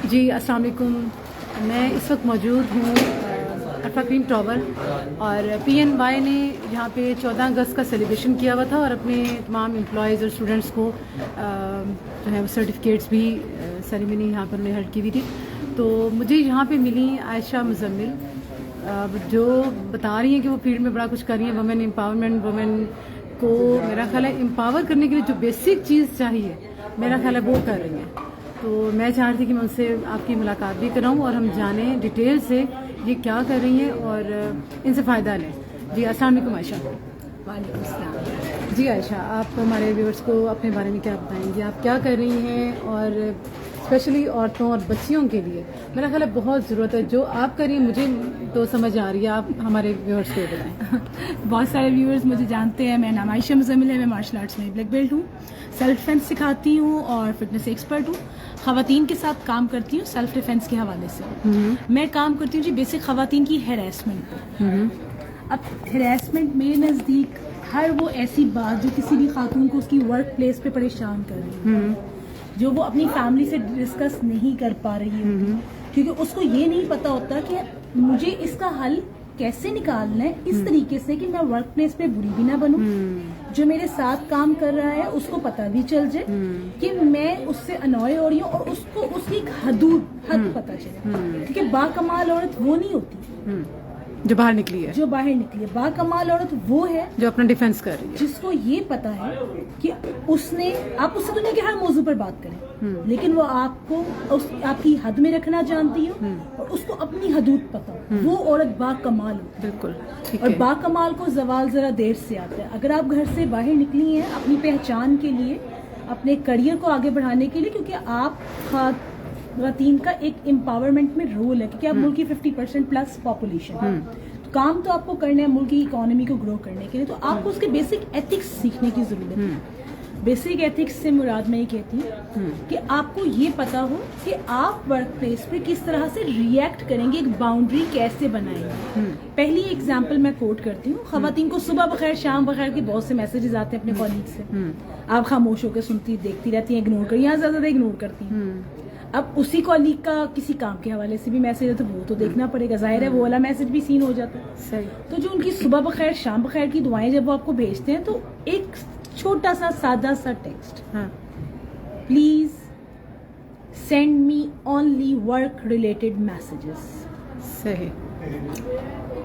جی السلام علیکم. میں اس وقت موجود ہوں الفاقرین ٹاور اور PNY نے یہاں پہ 14 اگست کا سیلیبریشن کیا ہوا تھا اور اپنے تمام امپلائیز اور اسٹوڈنٹس کو جو ہے سرٹیفکیٹس بھی سیریمنی یہاں پر میں ہیلڈ کی ہوئی تھی. تو مجھے یہاں پہ ملی عائشہ مزمل جو بتا رہی ہیں کہ وہ فیلڈ میں بڑا کچھ کر رہی ہیں. وومن امپاورمنٹ، وومن کو میرا خیال ہے امپاور کرنے کے لیے جو بیسک چیز چاہیے میرا خیال ہے وہ کر رہی ہیں. تو میں چاہ رہی تھی کہ میں ان سے آپ کی ملاقات بھی کراؤں اور ہم جانیں ڈیٹیل سے یہ کیا کر رہی ہیں اور ان سے فائدہ لیں. جی السلام علیکم عائشہ. وعلیکم السلام. جی عائشہ، آپ ہمارے ویورس کو اپنے بارے میں کیا بتائیں گے؟ آپ کیا کر رہی ہیں اور اسپیشلی عورتوں اور بچیوں کے لیے میرا خیال ہے بہت ضرورت ہے. جو آپ کر رہی ہیں مجھے تو سمجھ آ رہی ہے، آپ ہمارے ویورس کو بتائیں. بہت سارے ویورز مجھے جانتے ہیں. میرا نام عائشہ مزمل ہے. میں مارشل آرٹس میں بلیک بیلٹ ہوں، سیلف ڈیفینس سکھاتی ہوں اور فٹنس ایکسپرٹ ہوں. خواتین کے ساتھ کام کرتی ہوں سیلف ڈیفینس کے حوالے سے. میں کام کرتی ہوں جی بیسک خواتین کی ہیراسمنٹ پہ. اب ہیراسمنٹ میرے نزدیک ہر وہ ایسی بات جو کسی بھی خاتون کو اس کی ورک پلیس پہ پریشان کر رہی ہے، جو وہ اپنی فیملی سے ڈسکس نہیں کر پا رہی ہے، کیونکہ اس کو یہ نہیں پتا ہوتا کہ مجھے اس کا حل کیسے نکالنا ہے اس طریقے سے کہ میں ورک پلیس پہ بری بھی نہ بنوں، جو میرے ساتھ کام کر رہا ہے اس کو پتہ بھی چل جائے کہ میں اس سے انوائے ہو رہی ہوں اور اس کو اس کی ایک حد پتہ چلے. کیونکہ باکمال عورت وہ نہیں ہوتی جو باہر نکلی ہے. باکمال عورت وہ ہے جو اپنا ڈیفینس کر رہی ہے، جس کو یہ پتا ہے کہ اس نے آپ اس سے دنیا کے ہر موضوع پر بات کریں لیکن وہ آپ کو آپ کی حد میں رکھنا جانتی ہو اور اس کو اپنی حدود پتا ہو. وہ عورت باکمال ہو. بالکل. اور باکمال کو زوال ذرا دیر سے آتا ہے. اگر آپ گھر سے باہر نکلی ہیں اپنی پہچان کے لیے، اپنے کریئر کو آگے بڑھانے کے لیے، کیونکہ آپ خواتین کا ایک امپاورمنٹ میں رول ہے، کیونکہ آپ ملک کی 50% پلس پاپولیشن، کام تو آپ کو کرنا ہے ملک کی اکانومی کو گرو کرنے کے لیے. تو آپ کو اس کے بیسک ایتھکس سیکھنے کی ضرورت ہے. بیسک ایتھکس سے مراد میں یہ کہتی ہوں کہ آپ کو یہ پتا ہو کہ آپ ورک پلیس پہ کس طرح سے ریئیکٹ کریں گے، ایک باؤنڈری کیسے بنائیں گے. پہلی ایگزامپل میں کوٹ کرتی ہوں. خواتین کو صبح بخیر شام بخیر کے بہت سے میسیجز آتے ہیں اپنے کالیگ سے. آپ خاموش ہو کے سنتی دیکھتی رہتی ہیں، اگنور کر، یہاں زیادہ اگنور کرتی ہیں. اب اسی کالیگ کا کسی کام کے حوالے سے بھی میسج ہے تو وہ تو دیکھنا پڑے گا، ظاہر ہے وہ والا میسج بھی سین ہو جاتا ہے. صحیح. تو جو ان کی صبح بخیر شام بخیر کی دعائیں جب وہ آپ کو بھیجتے ہیں تو ایک چھوٹا سا سادہ سا text, please send me only work related messages. صحیح.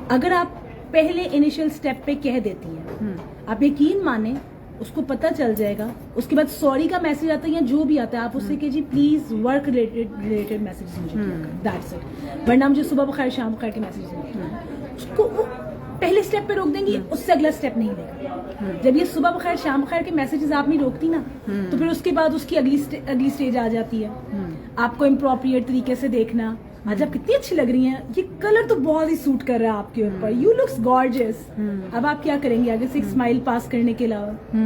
اگر آپ پہلے انیشل سٹیپ پہ کہہ دیتی ہیں، آپ یقین مانیں اس کو پتہ چل جائے گا. اس کے بعد سوری کا میسج آتا ہے یا جو بھی آتا ہے آپ اس سے کہ جی پلیز ورک ریلیٹڈ میسیج مجھے دیٹس اٹ، ورنہ مجھے صبح بخیر شام بخیر کے میسیج نہیں. اس کو وہ پہلے سٹیپ پہ روک دیں گی، اس سے اگلا سٹیپ نہیں لے گا. جب یہ صبح بخیر شام بخیر کے میسیجز آپ نہیں روکتی نا تو پھر اس کے بعد اس کی اگلی سٹیج آ جاتی ہے آپ کو امپروپریٹ طریقے سے دیکھنا. آج آپ کتنی اچھی لگ رہی ہیں، یہ کلر تو بہت ہی سوٹ کر رہا ہے آپ کے اوپر، یو لکس گارجس. اب آپ کیا کریں گے آگے سے؟ ایک اسمائل پاس کرنے کے علاوہ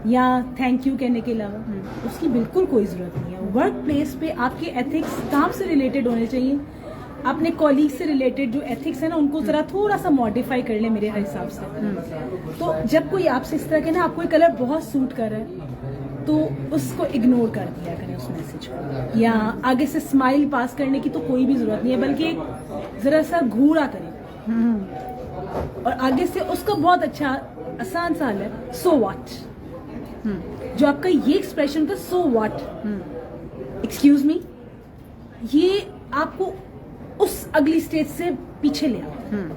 یا تھینک یو کہنے کے علاوہ اس کی بالکل کوئی ضرورت نہیں ہے. ورک پلیس پہ آپ کے ایتھکس کام سے ریلیٹڈ ہونے چاہیے. اپنے کولیگ سے ریلیٹڈ جو ایتھکس ہیں نا ان کو ذرا تھوڑا سا ماڈیفائی کر لیں میرے حساب سے. تو جب کوئی آپ سے اس طرح کہ نا آپ کو کلر بہت سوٹ کر رہا ہے تو اس کو اگنور کر دیا کریں اس میسج کو، یا آگے سے اسمائل پاس کرنے کی تو کوئی بھی ضرورت نہیں ہے، بلکہ ذرا سا گھورا کریں اور آگے سے اس کا بہت اچھا آسان سا حل ہے سو واٹ. جو آپ کا یہ ایکسپریشن تھا سو واٹ، ایکسکیوز می، یہ آپ کو اس اگلی سٹیج سے پیچھے لے آتا ہے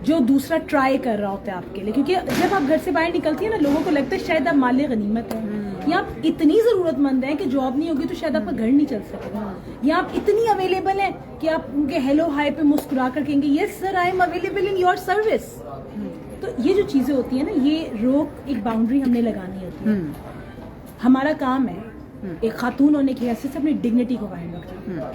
جو دوسرا ٹرائی کر رہا ہوتا ہے آپ کے لیے. کیونکہ جب آپ گھر سے باہر نکلتی ہیں نا لوگوں کو لگتا ہے شاید آپ مال غنیمت ہیں، یا آپ اتنی ضرورت مند ہیں کہ جاب نہیں ہوگی تو شاید آپ کا گھر نہیں چل سکے گا، یا آپ اتنی اویلیبل ہیں کہ آپ ان کے ہیلو ہائی پہ مسکرا کر کہیں گے yes sir I am available in your service. تو یہ جو چیزیں ہوتی ہیں نا یہ روک، ایک باؤنڈری ہم نے لگانی ہوتی ہے. ہمارا کام ہے ایک خاتون ہونے کی حیثیت سے اپنی ڈگنیٹی کو قائم رکھنا.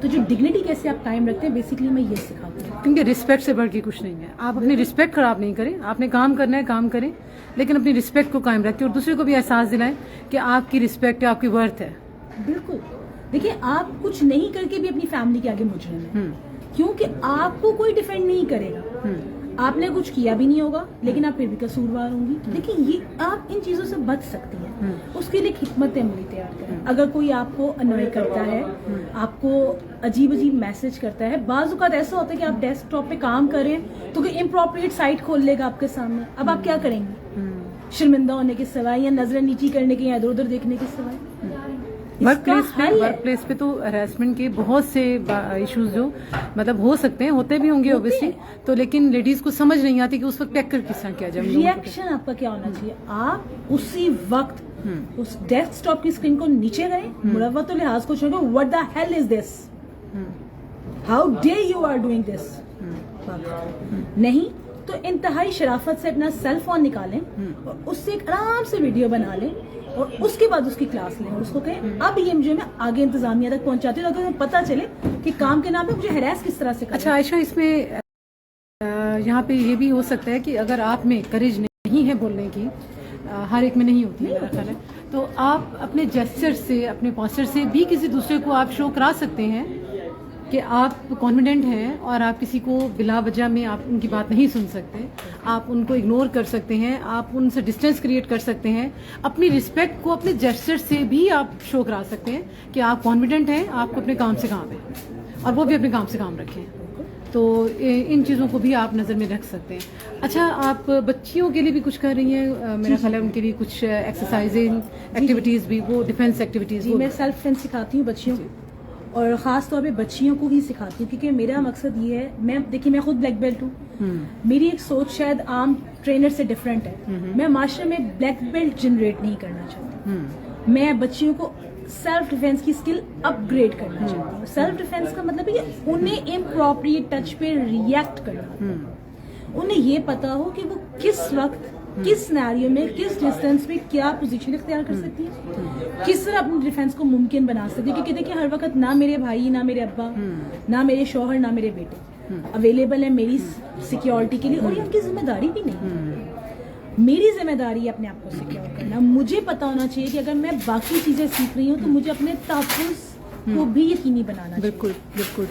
تو جو ڈگنیٹی کیسے آپ قائم رکھتے ہیں بیسیکلی میں یہ سکھاتی ہوں. کیونکہ رسپیکٹ سے بڑھ کے کچھ نہیں ہے. آپ اپنی رسپیکٹ خراب نہیں کریں، آپ نے کام کرنا ہے کام کریں لیکن اپنی رسپیکٹ کو قائم رکھیں اور دوسرے کو بھی احساس دلائیں کہ آپ کی رسپیکٹ ہے، آپ کی ورتھ ہے. بالکل. دیکھیں آپ کچھ نہیں کر کے بھی اپنی فیملی کے آگے مجرم ہیں کیونکہ آپ کو کوئی ڈیفینڈ نہیں کرے گا. آپ نے کچھ کیا بھی نہیں ہوگا لیکن آپ پھر بھی قصوروار ہوں گی. لیکن یہ آپ ان چیزوں سے بچ سکتی ہیں. اس کے لیے ایک حکمت عملی تیار کریں. اگر کوئی آپ کو انوائے کرتا ہے, آپ کو عجیب میسج کرتا ہے, بعض اوقات ایسا ہوتا ہے کہ آپ ڈیسک ٹاپ پہ کام کریں تو کوئی امپروپریٹ سائٹ کھول لے گا آپ کے سامنے. اب آپ کیا کریں گے؟ شرمندہ ہونے کے سوائے یا نظریں نیچی کرنے کے یا ادھر ادھر دیکھنے کے سوائے. ورک پلیس پہ تو ہراسمنٹ کے بہت سے ایشوز جو مطلب ہو سکتے ہیں, ہوتے بھی ہوں گے اوبیسلی, تو لیکن لیڈیز کو سمجھ نہیں آتی کہ اس وقت ٹیکل کس طرح کیا جائے. ری ایکشن آپ کا کیا ہونا چاہیے؟ آپ اسی وقت اس ڈیسک ٹاپ کی اسکرین کو نیچے کریں, مروت و لحاظ کو چھوڑیں, what the hell is this, how dare you are doing this. نہیں تو انتہائی شرافت سے اپنا سیل فون نکالیں اور اس سے ایک آرام سے ویڈیو بنا لیں اور اس کے بعد اس کی کلاس لیں اور اس کو کہیں اب یہ مجھے میں آگے انتظامیہ تک پہنچاتی ہوں تاکہ پتہ چلے کہ کام کے نام پہ مجھے ہراس کس طرح سے کریں. اچھا عائشہ, اس میں یہاں پہ یہ بھی ہو سکتا ہے کہ اگر آپ میں کریج نہیں ہے بولنے کی, ہر ایک میں نہیں ہوتی ہے میرا خیال ہے, تو آپ اپنے جیسچر سے, اپنے پوسچر سے بھی کسی دوسرے کو آپ شو کرا سکتے ہیں کہ آپ کانفیڈنٹ ہیں اور آپ کسی کو بلا وجہ میں آپ ان کی بات نہیں سن سکتے, آپ ان کو اگنور کر سکتے ہیں, آپ ان سے ڈسٹینس کریٹ کر سکتے ہیں. اپنی رسپیکٹ کو اپنے جیسچر سے بھی آپ شو کرا سکتے ہیں کہ آپ کانفیڈنٹ ہیں, آپ کو اپنے کام سے کام ہے اور وہ بھی اپنے کام سے کام رکھیں. تو ان چیزوں کو بھی آپ نظر میں رکھ سکتے ہیں. اچھا, آپ بچیوں کے لیے بھی کچھ کر رہی ہیں میرا خیال ہے, ان کے لیے کچھ ایکسرسائزنگ ایکٹیویٹیز بھی, وہ ڈیفینس ایکٹیویٹیز. میں سیلف ڈیفینس سکھاتی ہوں بچیوں کو, اور خاص طور پہ بچیوں کو ہی سکھاتی ہوں کیونکہ میرا مقصد یہ ہے, میں خود بلیک بیلٹ ہوں, میری ایک سوچ شاید عام ٹرینر سے ڈفرینٹ ہے. میں معاشرے میں بلیک بیلٹ جنریٹ نہیں کرنا چاہتی, میں بچیوں کو سیلف ڈیفینس کی اسکل اپ گریڈ کرنا چاہتی ہوں. سیلف ڈیفینس کا مطلب ہے کہ انہیں امپروپریٹ ٹچ پہ ریئیکٹ کرنا, انہیں یہ پتا ہو کہ وہ کس وقت, کس سینیریو میں, کس ڈسٹینس میں کیا پوزیشن اختیار کر سکتی ہے, کس طرح اپنی ڈیفینس کو ممکن بنا سکتی ہے. کیونکہ دیکھیں ہر وقت نہ میرے بھائی, نہ میرے ابا, نہ میرے شوہر, نہ میرے بیٹے اویلیبل ہیں میری سیکیورٹی کے لیے, اور یہ ان کی ذمہ داری بھی نہیں. میری ذمہ داری ہے اپنے آپ کو سیکیور کرنا. مجھے پتا ہونا چاہیے کہ اگر میں باقی چیزیں سیکھ رہی ہوں تو مجھے اپنے تحفظ کو بھی یقینی بنانا چاہیے. بالکل.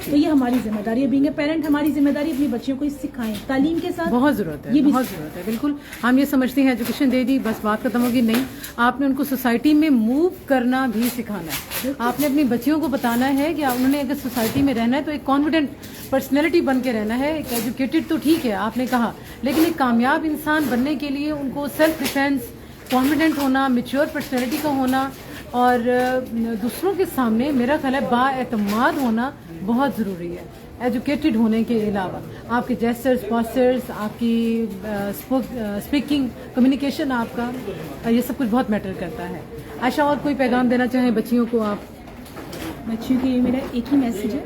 تو یہ ہماری ذمہ داری ہے, بینگ اے پیرنٹ ہماری ذمہ داری اپنی بچیوں کو سکھائیں. تعلیم کے ساتھ بہت ضرورت ہے, یہ بھی بہت ضرورت ہے. بالکل, ہم یہ سمجھتے ہیں ایجوکیشن دے دی بس بات ختم ہوگی. نہیں, آپ نے ان کو سوسائٹی میں موو کرنا بھی سکھانا ہے. آپ نے اپنی بچیوں کو بتانا ہے کہ انہوں نے اگر سوسائٹی میں رہنا ہے تو ایک کانفیڈنٹ پرسنالٹی بن کے رہنا ہے. ایک ایجوکیٹڈ تو ٹھیک ہے آپ نے کہا, لیکن ایک کامیاب انسان بننے کے لیے ان کو سیلف ڈیفینس, کانفیڈنٹ ہونا, میچور پرسنالٹی کا ہونا اور دوسروں کے سامنے میرا خیال ہے با اعتماد ہونا بہت ضروری ہے. ایجوکیٹڈ ہونے کے علاوہ آپ کے جیسچرز, پوسچرز, آپ کی اسپیکنگ, کمیونیکیشن, آپ کا یہ سب کچھ بہت میٹر کرتا ہے. عائشہ, اور کوئی پیغام دینا چاہیں بچیوں کو آپ؟ بچیوں کے لیے میرا ایک ہی میسج ہے,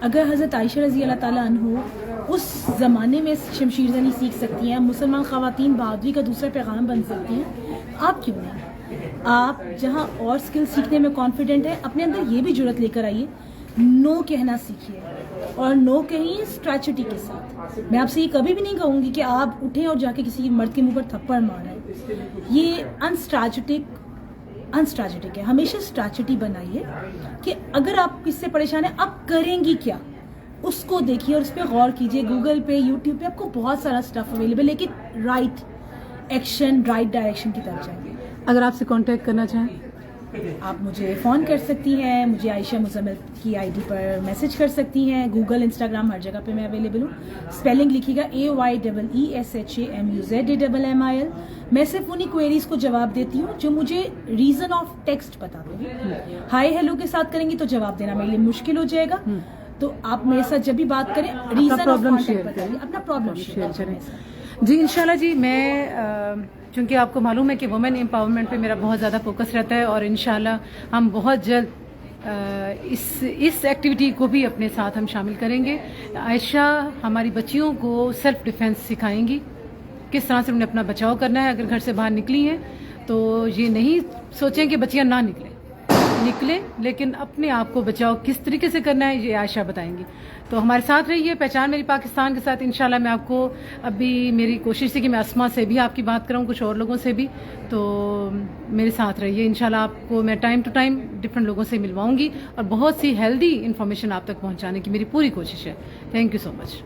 اگر حضرت عائشہ رضی اللہ تعالیٰ عنہ اس زمانے میں شمشیر زنی سیکھ سکتی ہیں, مسلمان خواتین بہادری کا دوسرا پیغام بن سکتی ہیں, آپ کیوں نہیں؟ آپ جہاں اور اسکل سیکھنے میں کانفیڈنٹ ہیں, اپنے اندر یہ بھی جرأت لے کر آئیے, نو کہنا سیکھیے, اور نو کہیں اسٹریٹجی کے ساتھ. میں آپ سے یہ کبھی بھی نہیں کہوں گی کہ آپ اٹھیں اور جا کے کسی مرد کے منہ پر تھپڑ ماریں, یہ انسٹریٹجک ہے. ہمیشہ اسٹریٹجی بنائیے کہ اگر آپ اس سے پریشان ہیں آپ کریں گی کیا, اس کو دیکھیے اور اس پہ غور کیجیے. گوگل پہ, یوٹیوب پہ آپ کو بہت سارا اسٹف اویلیبل, لیکن رائٹ ایکشن, رائٹ ڈائریکشن کی طرف جائیے. اگر آپ سے کانٹیکٹ کرنا چاہیں آپ مجھے فون کر سکتی ہیں, مجھے عائشہ مزمل کی آئی ڈی پر میسج کر سکتی ہیں. گوگل, انسٹاگرام, ہر جگہ پہ میں اویلیبل ہوں. اسپیلنگ لکھیے گا AYEESHAMUZAMMIL. میں صرف انہیں کوئریز کو جواب دیتی ہوں جو مجھے ریزن آف ٹیکسٹ بتاتے ہیں. ہائی ہیلو کے ساتھ کریں گی تو جواب دینا میرے لیے مشکل ہو جائے گا, تو آپ میرے ساتھ جب بھی بات کریں ریزن آف کانٹیکٹ بتائیے, اپنا پرابلم شیئر کریں. جی انشاءاللہ. جی میں چونکہ آپ کو معلوم ہے کہ وومن امپاورمنٹ پہ میرا بہت زیادہ فوکس رہتا ہے, اور انشاءاللہ ہم بہت جلد اس ایکٹیویٹی کو بھی اپنے ساتھ ہم شامل کریں گے. عائشہ ہماری بچیوں کو سیلف ڈیفینس سکھائیں گی, کس طرح سے انہیں اپنا بچاؤ کرنا ہے. اگر گھر سے باہر نکلی ہیں تو یہ نہیں سوچیں کہ بچیاں نہ نکلیں, لیکن اپنے آپ کو بچاؤ کس طریقے سے کرنا ہے یہ عائشہ بتائیں گی. تو ہمارے ساتھ رہیے پہچان میری پاکستان کے ساتھ. انشاءاللہ میں آپ کو ابھی میری کوشش تھی کہ میں اسما سے بھی آپ کی بات کروں, کچھ اور لوگوں سے بھی, تو میرے ساتھ رہیے. انشاءاللہ آپ کو میں ٹائم ٹو ٹائم ڈفرینٹ لوگوں سے ملواؤں گی اور بہت سی ہیلدی انفارمیشن آپ تک پہنچانے کی میری پوری کوشش ہے. Thank you so much.